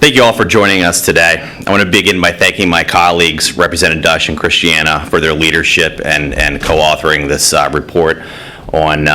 Thank you all for joining us today. I want to begin by thanking my colleagues, Representative Dush and Christiana, for their leadership and co-authoring this report on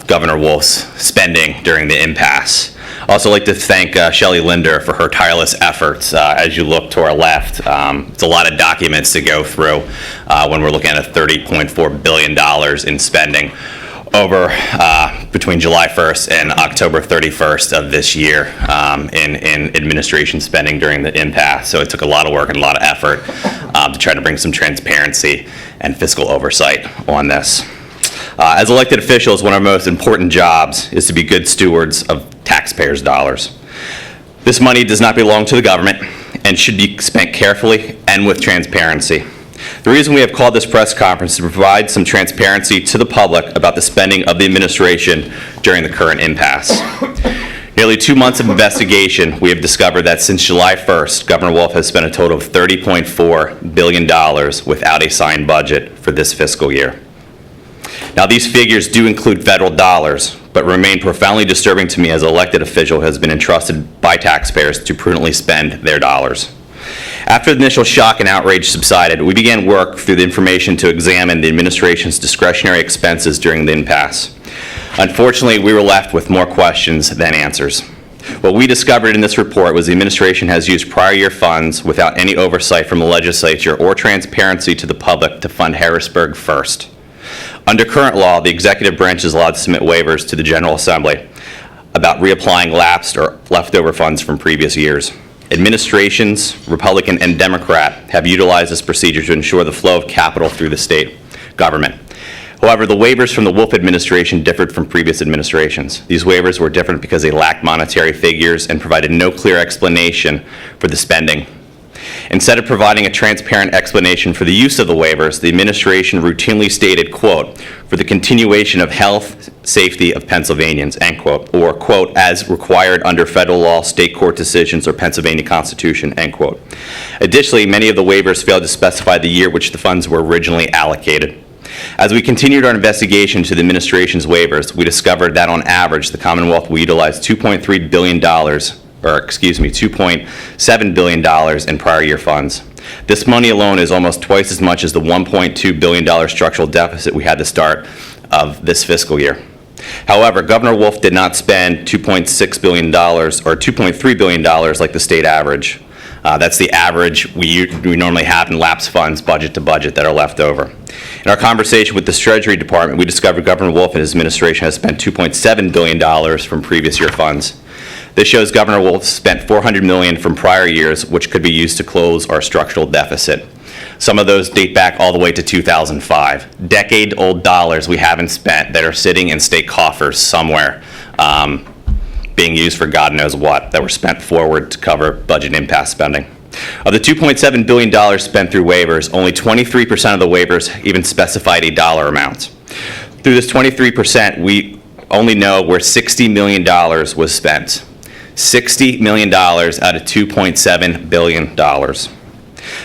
Governor Wolf's spending during the impasse. I'd also like to thank Shelley Linder for her tireless efforts as you look to our left. It's a lot of documents to go through when we're looking at $30.4 billion in spending over between July 1st and October 31st of this year in administration spending during the impasse. So it took a lot of work and a lot of effort to try to bring some transparency and fiscal oversight on this. As elected officials, one of our most important jobs is to be good stewards of taxpayers' dollars. This money does not belong to the government and should be spent carefully and with transparency. The reason we have called this press conference is to provide some transparency to the public about the spending of the administration during the current impasse. Nearly 2 months of investigation, we have discovered that since July 1st, Governor Wolf has spent a total of $30.4 billion without a signed budget for this fiscal year. Now, these figures do include federal dollars, but remain profoundly disturbing to me as an elected official who has been entrusted by taxpayers to prudently spend their dollars. After the initial shock and outrage subsided, we began work through the information to examine the administration's discretionary expenses during the impasse. Unfortunately, we were left with more questions than answers. What we discovered in this report was the administration has used prior year funds without any oversight from the legislature or transparency to the public to fund Harrisburg first. Under current law, the executive branch is allowed to submit waivers to the General Assembly about reapplying lapsed or leftover funds from previous years. Administrations, Republican and Democrat, have utilized this procedure to ensure the flow of capital through the state government. However, the waivers from the Wolf administration differed from previous administrations. These waivers were different because they lacked monetary figures and provided no clear explanation for the spending. Instead of providing a transparent explanation for the use of the waivers, the administration routinely stated, quote, for the continuation of health, safety of Pennsylvanians, end quote, or, quote, as required under federal law, state court decisions, or Pennsylvania Constitution, end quote. Additionally, many of the waivers failed to specify the year which the funds were originally allocated. As we continued our investigation into the administration's waivers, we discovered that on average, the Commonwealth will utilize $2.7 billion in prior year funds. This money alone is almost twice as much as the $1.2 billion structural deficit we had at the start of this fiscal year. However, Governor Wolf did not spend $2.6 billion or $2.3 billion like the state average. That's the average we normally have in lapsed funds, budget to budget, that are left over. In our conversation with the Treasury Department, we discovered Governor Wolf and his administration has spent $2.7 billion from previous year funds. This shows Governor Wolf spent $400 million from prior years, which could be used to close our structural deficit. Some of those date back all the way to 2005. Decade-old dollars we haven't spent that are sitting in state coffers somewhere, being used for God knows what, that were spent forward to cover budget impasse spending. Of the $2.7 billion spent through waivers, only 23% of the waivers even specified a dollar amount. Through this 23%, we only know where $60 million was spent. $60 million out of $2.7 billion.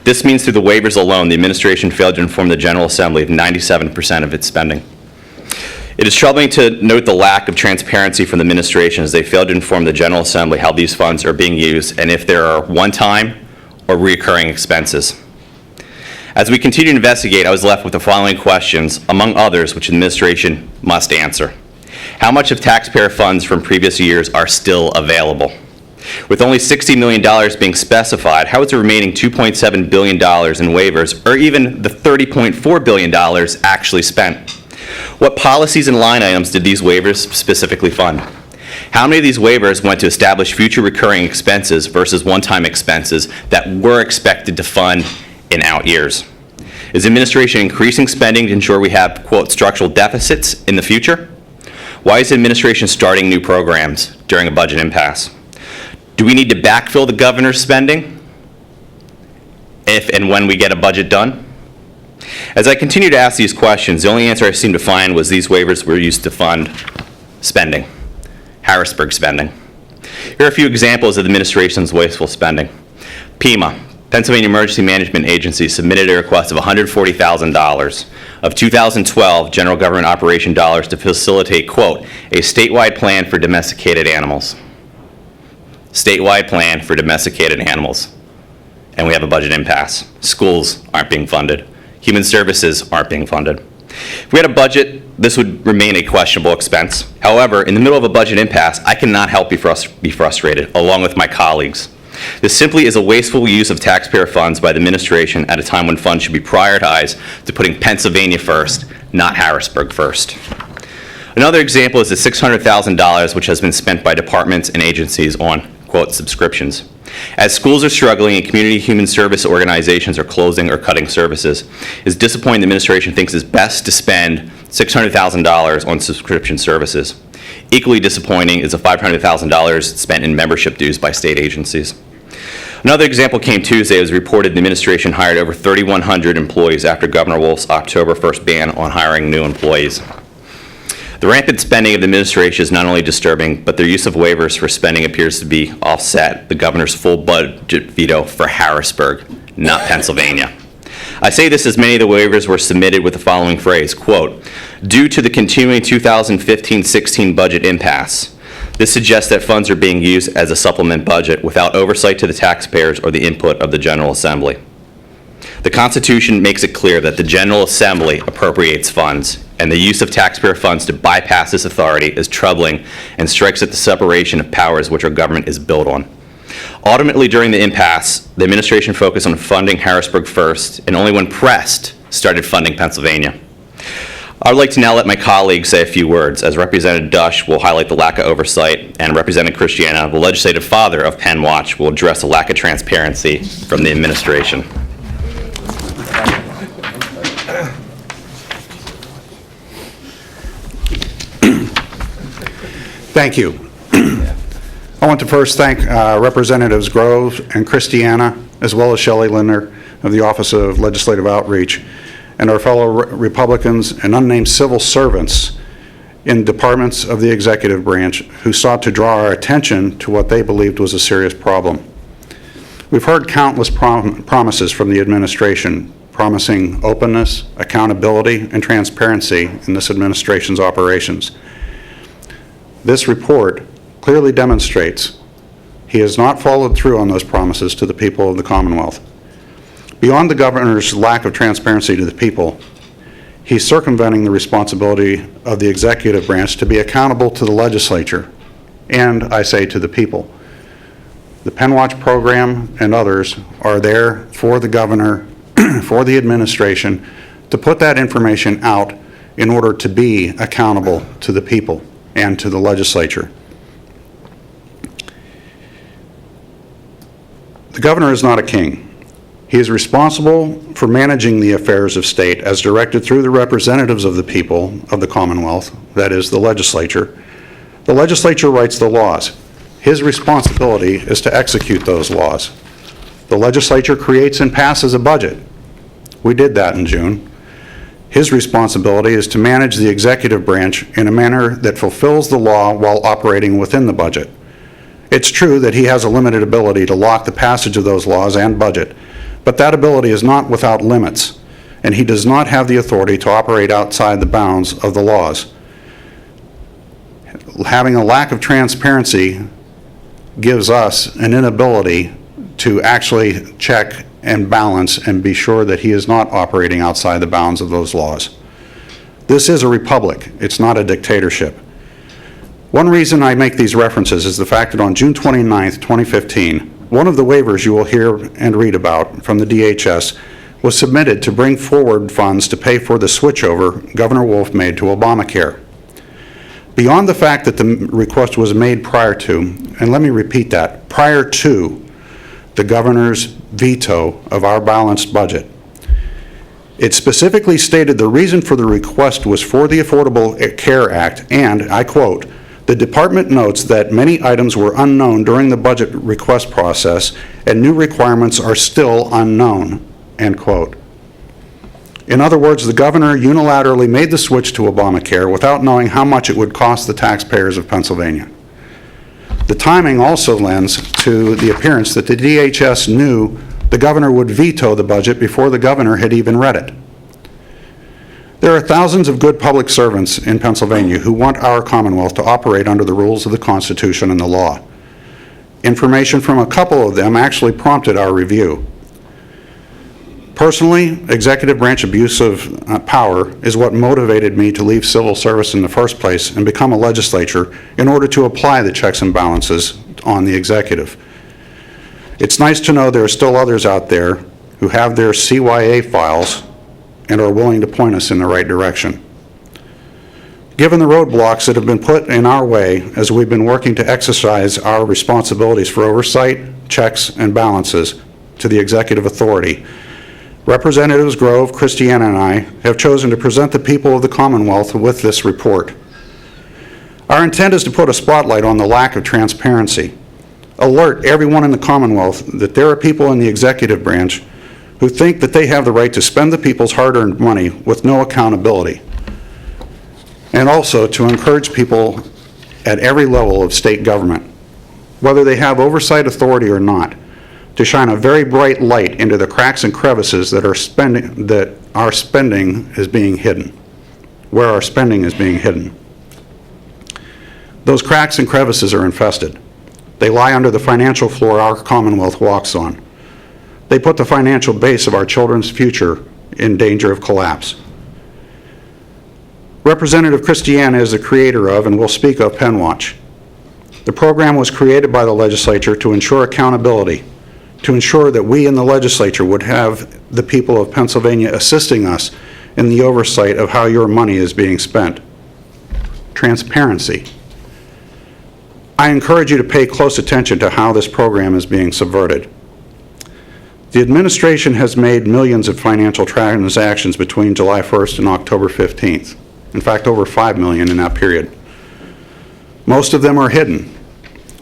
This means through the waivers alone, the administration failed to inform the General Assembly of 97% of its spending. It is troubling to note the lack of transparency from the administration as they failed to inform the General Assembly how these funds are being used and if there are one-time or recurring expenses. As we continue to investigate, I was left with the following questions, among others, which the administration must answer. How much of taxpayer funds from previous years are still available? With only $60 million being specified, how is the remaining $2.7 billion in waivers, or even the $30.4 billion actually spent? What policies and line items did these waivers specifically fund? How many of these waivers went to establish future recurring expenses versus one-time expenses that were expected to fund in out years? Is the administration increasing spending to ensure we have, quote, structural deficits in the future? Why is the administration starting new programs during a budget impasse? Do we need to backfill the governor's spending if and when we get a budget done? As I continue to ask these questions, the only answer I seem to find was these waivers were used to fund spending, Harrisburg spending. Here are a few examples of the administration's wasteful spending. PEMA, Pennsylvania Emergency Management Agency, submitted a request of $140,000 of 2012 general government operation dollars to facilitate, quote, a statewide plan for domesticated animals. statewide plan for domesticated animals, and we have a budget impasse. Schools aren't being funded. Human services aren't being funded. If we had a budget, this would remain a questionable expense. However, in the middle of a budget impasse, I cannot help be frustrated, along with my colleagues. This simply is a wasteful use of taxpayer funds by the administration at a time when funds should be prioritized to putting Pennsylvania first, not Harrisburg first. Another example is the $600,000 which has been spent by departments and agencies on, quote, subscriptions. As schools are struggling and community human service organizations are closing or cutting services, it's disappointing the administration thinks it's best to spend $600,000 on subscription services. Equally disappointing is the $500,000 spent in membership dues by state agencies. Another example came Tuesday. It was reported the administration hired over 3,100 employees after Governor Wolf's October 1st ban on hiring new employees. The rampant spending of the administration is not only disturbing, but their use of waivers for spending appears to be offset the governor's full budget veto for Harrisburg, not Pennsylvania. I say this as many of the waivers were submitted with the following phrase, quote, due to the continuing 2015-16 budget impasse. This suggests that funds are being used as a supplement budget without oversight to the taxpayers or the input of the General Assembly. The Constitution makes it clear that the General Assembly appropriates funds, and the use of taxpayer funds to bypass this authority is troubling and strikes at the separation of powers which our government is built on. Ultimately, during the impasse, the administration focused on funding Harrisburg first, and only when pressed, started funding Pennsylvania. I would like to now let my colleagues say a few words, as Representative Dush will highlight the lack of oversight, and Representative Christiana, the legislative father of Penn Watch, will address the lack of transparency from the administration. Thank you. I want to first thank Representatives Grove and Christiana, as well as Shelley Linder of the Office of Legislative Outreach, and our fellow Republicans and unnamed civil servants in departments of the executive branch who sought to draw our attention to what they believed was a serious problem. We've heard countless promises from the administration, promising openness, accountability, and transparency in this administration's operations. This report clearly demonstrates he has not followed through on those promises to the people of the Commonwealth. Beyond the governor's lack of transparency to the people, he's circumventing the responsibility of the executive branch to be accountable to the legislature, and I say to the people. The Penn Watch program and others are there for the governor, for the administration, to put that information out in order to be accountable to the people and to the legislature. The governor is not a king. He is responsible for managing the affairs of state as directed through the representatives of the people of the Commonwealth, that is, the legislature. The legislature writes the laws. His responsibility is to execute those laws. The legislature creates and passes a budget. We did that in June. His responsibility is to manage the executive branch in a manner that fulfills the law while operating within the budget. It's true that he has a limited ability to lock the passage of those laws and budget, but that ability is not without limits, and he does not have the authority to operate outside the bounds of the laws. Having a lack of transparency gives us an inability to actually check and balance and be sure that he is not operating outside the bounds of those laws. This is a republic. It's not a dictatorship. One reason I make these references is the fact that on June 29th, 2015, one of the waivers you will hear and read about from the DHS was submitted to bring forward funds to pay for the switchover Governor Wolf made to Obamacare. Beyond the fact that the request was made prior to, and let me repeat that, prior to the governor's veto of our balanced budget, it specifically stated the reason for the request was for the Affordable Care Act, and I quote, "The department notes that many items were unknown during the budget request process and new requirements are still unknown," end quote. In other words, the governor unilaterally made the switch to Obamacare without knowing how much it would cost the taxpayers of Pennsylvania. The timing also lends to the appearance that the DHS knew the governor would veto the budget before the governor had even read it. There are thousands of good public servants in Pennsylvania who want our Commonwealth to operate under the rules of the Constitution and the law. Information from a couple of them actually prompted our review. Personally, executive branch abuse of power is what motivated me to leave civil service in the first place and become a legislator in order to apply the checks and balances on the executive. It's nice to know there are still others out there who have their CYA files and are willing to point us in the right direction. Given the roadblocks that have been put in our way as we've been working to exercise our responsibilities for oversight, checks, and balances to the executive authority, Representatives Grove, Christiana, and I have chosen to present the people of the Commonwealth with this report. Our intent is to put a spotlight on the lack of transparency, alert everyone in the Commonwealth that there are people in the executive branch who think that they have the right to spend the people's hard-earned money with no accountability, and also to encourage people at every level of state government, whether they have oversight authority or not, to shine a very bright light into the cracks and crevices that our spending is being hidden, where our spending is being hidden. Those cracks and crevices are infested. They lie under the financial floor our Commonwealth walks on. They put the financial base of our children's future in danger of collapse. Representative Christiana is the creator of and will speak of PennWatch. The program was created by the legislature to ensure accountability, to ensure that we in the legislature would have the people of Pennsylvania assisting us in the oversight of how your money is being spent. Transparency. I encourage you to pay close attention to how this program is being subverted. The administration has made millions of financial transactions between July 1st and October 15th. In fact, over 5 million in that period. Most of them are hidden,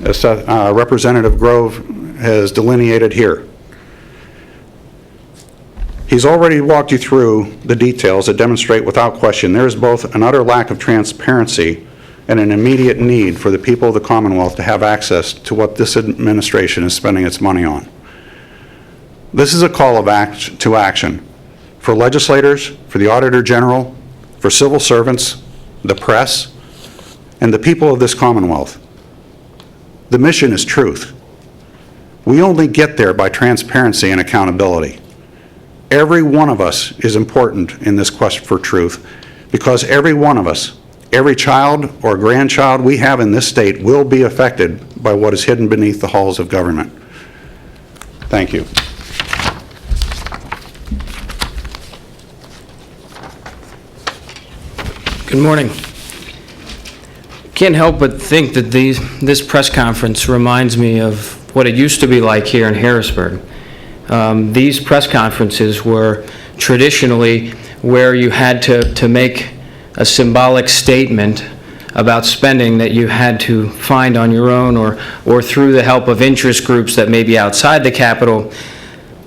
as Representative Grove has delineated here. He's already walked you through the details that demonstrate without question there is both an utter lack of transparency and an immediate need for the people of the Commonwealth to have access to what this administration is spending its money on. This is a call to action for legislators, for the Auditor General, for civil servants, the press, and the people of this Commonwealth. The mission is truth. We only get there by transparency and accountability. Every one of us is important in this quest for truth because every one of us, every child or grandchild we have in this state will be affected by what is hidden beneath the halls of government. Thank you. Good morning. Can't help but think that this press conference reminds me of what it used to be like here in Harrisburg. These press conferences were traditionally where you had to make a symbolic statement about spending that you had to find on your own or through the help of interest groups that may be outside the Capitol.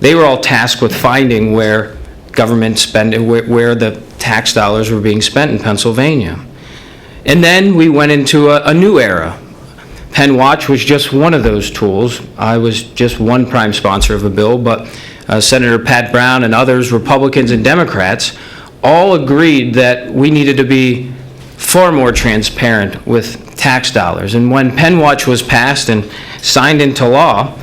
They were all tasked with finding where government spending, where the tax dollars were being spent in Pennsylvania. And then we went into a new era. PennWatch was just one of those tools. I was just one prime sponsor of a bill, but Senator Pat Brown and others, Republicans and Democrats, all agreed that we needed to be far more transparent with tax dollars. And when PennWatch was passed and signed into law,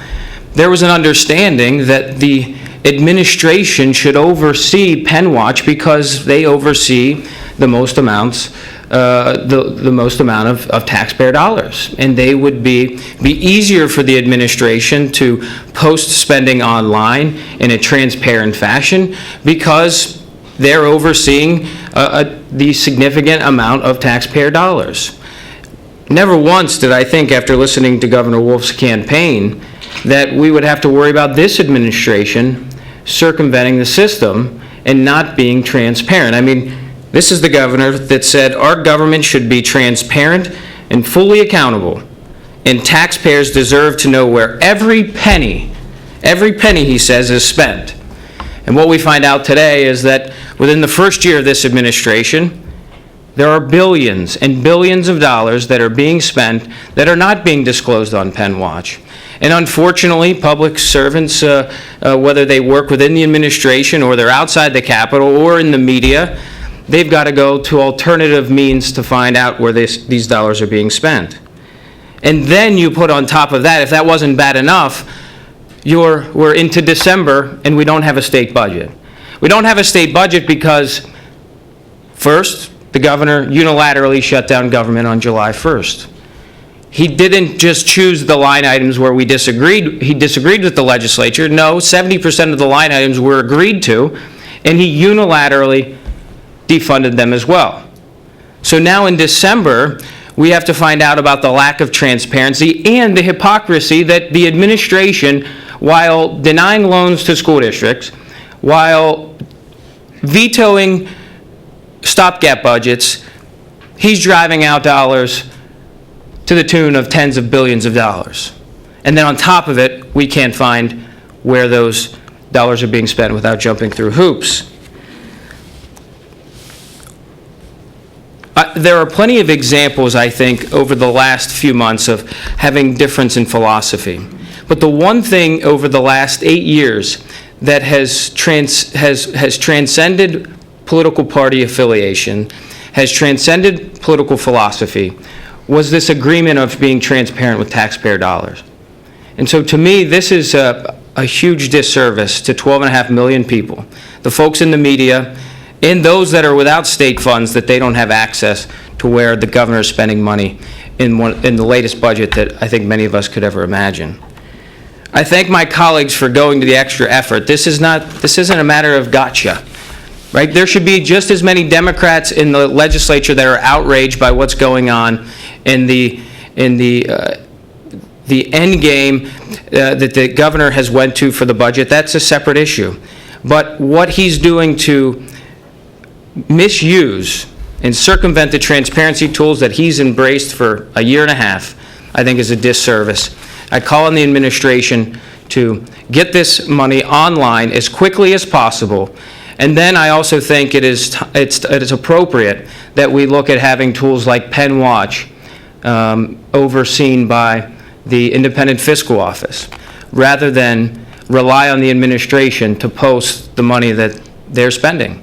there was an understanding that the administration should oversee PennWatch because they oversee the most amounts, the most amount of taxpayer dollars, and they would be easier for the administration to post spending online in a transparent fashion because they're overseeing the significant amount of taxpayer dollars. Never once did I think, after listening to Governor Wolf's campaign, that we would have to worry about this administration circumventing the system and not being transparent. I mean, this is the governor that said our government should be transparent and fully accountable, and taxpayers deserve to know where every penny, he says, is spent. And what we find out today is that within the first year of this administration, there are billions and billions of dollars that are being spent that are not being disclosed on PennWatch. And unfortunately, public servants, whether they work within the administration or they're outside the Capitol or in the media, they've got to go to alternative means to find out where these dollars are being spent. And then you put on top of that, if that wasn't bad enough, we're into December and we don't have a state budget. We don't have a state budget because, first, the governor unilaterally shut down government on July 1st. He didn't just choose the line items where we disagreed. He disagreed with the legislature. No, 70% of the line items were agreed to, and he unilaterally defunded them as well. So now in December, we have to find out about the lack of transparency and the hypocrisy that the administration, while denying loans to school districts, while vetoing stopgap budgets, he's driving out dollars to the tune of tens of billions of dollars. And then on top of it, we can't find where those dollars are being spent without jumping through hoops. There are plenty of examples, I think, over the last few months of having difference in philosophy. But the one thing over the last 8 years that has transcended political party affiliation, has transcended political philosophy, was this agreement of being transparent with taxpayer dollars. And so to me, this is a huge disservice to 12.5 million people, the folks in the media, and those that are without state funds, that they don't have access to where the governor is spending money in the latest budget that I think many of us could ever imagine. I thank my colleagues for going to the extra effort. This isn't a matter of gotcha. Right? There should be just as many Democrats in the legislature that are outraged by what's going on in the end game that the governor has went to for the budget. That's a separate issue. But what he's doing to misuse and circumvent the transparency tools that he's embraced for a year and a half, I think is a disservice. I call on the administration to get this money online as quickly as possible. And then I also think it's appropriate that we look at having tools like Penn Watch overseen by the Independent Fiscal Office, rather than rely on the administration to post the money that they're spending.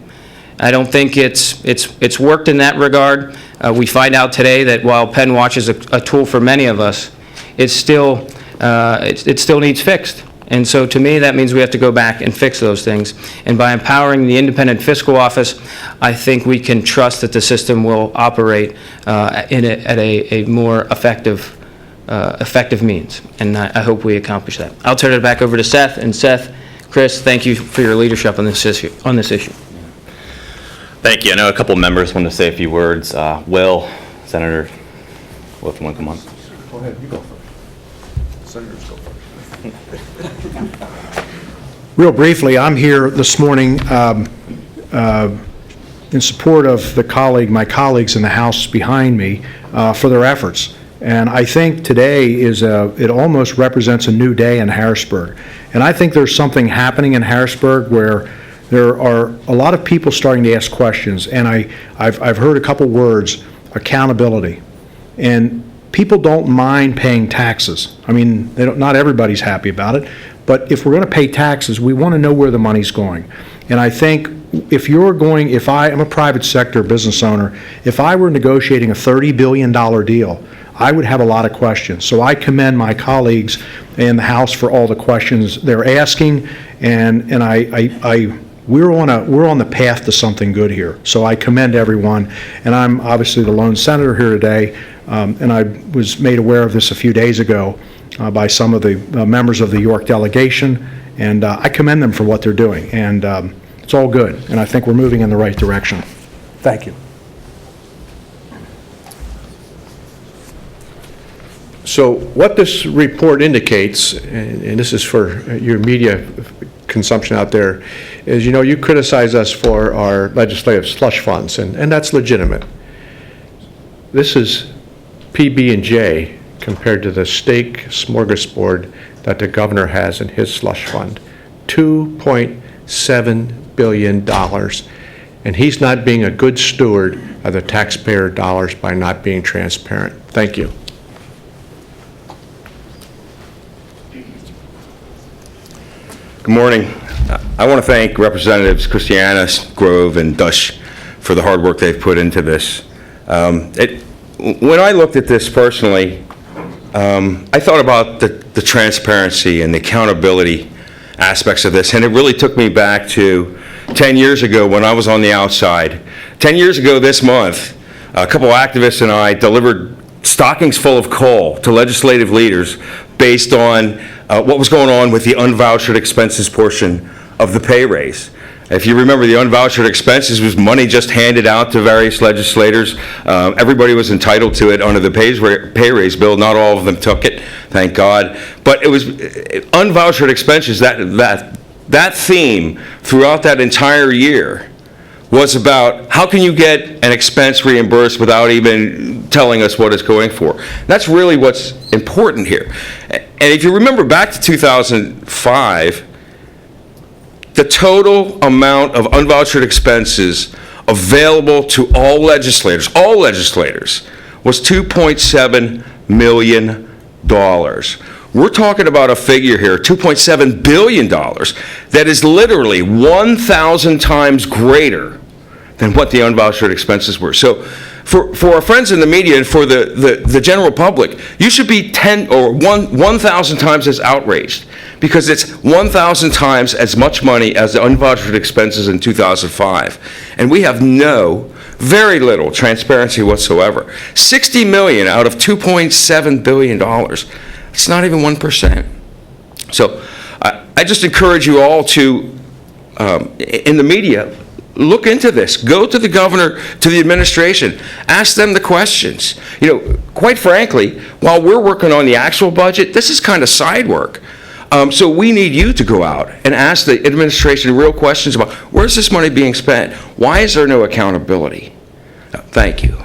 I don't think it's worked in that regard. We find out today that while Penn Watch is a tool for many of us, it still needs fixed. And so to me, that means we have to go back and fix those things. And by empowering the Independent Fiscal Office, I think we can trust that the system will operate at a more effective means. And I hope we accomplish that. I'll turn it back over to Seth. And Seth, Chris, thank you for your leadership on this issue. Thank you. I know a couple members want to say a few words. Will, Senator, if you want to come on. Go ahead, you go first. Senators go first. Real briefly, I'm here this morning in support of my colleagues in the House behind me for their efforts. And I think today it almost represents a new day in Harrisburg. And I think there's something happening in Harrisburg where there are a lot of people starting to ask questions. And I've heard a couple words, accountability. And people don't mind paying taxes. I mean, not everybody's happy about it, but if we're going to pay taxes, we want to know where the money's going. And I think if I'm a private sector business owner, if I were negotiating a $30 billion deal, I would have a lot of questions. So I commend my colleagues in the House for all the questions they're asking, and we're on the path to something good here. So I commend everyone, and I'm obviously the lone senator here today. And I was made aware of this a few days ago by some of the members of the York delegation, and I commend them for what they're doing. And it's all good, and I think we're moving in the right direction. Thank you. So what this report indicates, and this is for your media consumption out there, is, you criticize us for our legislative slush funds, and that's legitimate. This is PB&J compared to the steak smorgasbord that the governor has in his slush fund, $2.7 billion, and he's not being a good steward of the taxpayer dollars by not being transparent. Thank you. Good morning. I want to thank Representatives Christiana, Grove, and Dush for the hard work they've put into this. When I looked at this personally, I thought about the transparency and the accountability aspects of this, and it really took me back to 10 years ago when I was on the outside. 10 years ago this month, a couple activists and I delivered stockings full of coal to legislative leaders based on what was going on with the unvouchered expenses portion of the pay raise. If you remember, the unvouchered expenses was money just handed out to various legislators. Everybody was entitled to it under the pay raise bill. Not all of them took it, thank God. But it was unvouchered expenses. That theme throughout that entire year was about how can you get an expense reimbursed without even telling us what it's going for. That's really what's important here. And if you remember back to 2005, the total amount of unvouchered expenses available to all legislators, was $2.7 million. We're talking about a figure here, $2.7 billion, that is literally 1,000 times greater than what the unvouchered expenses were. So for our friends in the media and for the general public, you should be 1,000 times as outraged, because it's 1,000 times as much money as the unvouchered expenses in 2005. And we have very little transparency whatsoever. $60 million out of $2.7 billion. It's not even 1%. So I just encourage you all to, in the media, look into this. Go to the governor, to the administration. Ask them the questions. Quite frankly, while we're working on the actual budget, this is kind of side work. So we need you to go out and ask the administration real questions about where's this money being spent? Why is there no accountability? Thank you.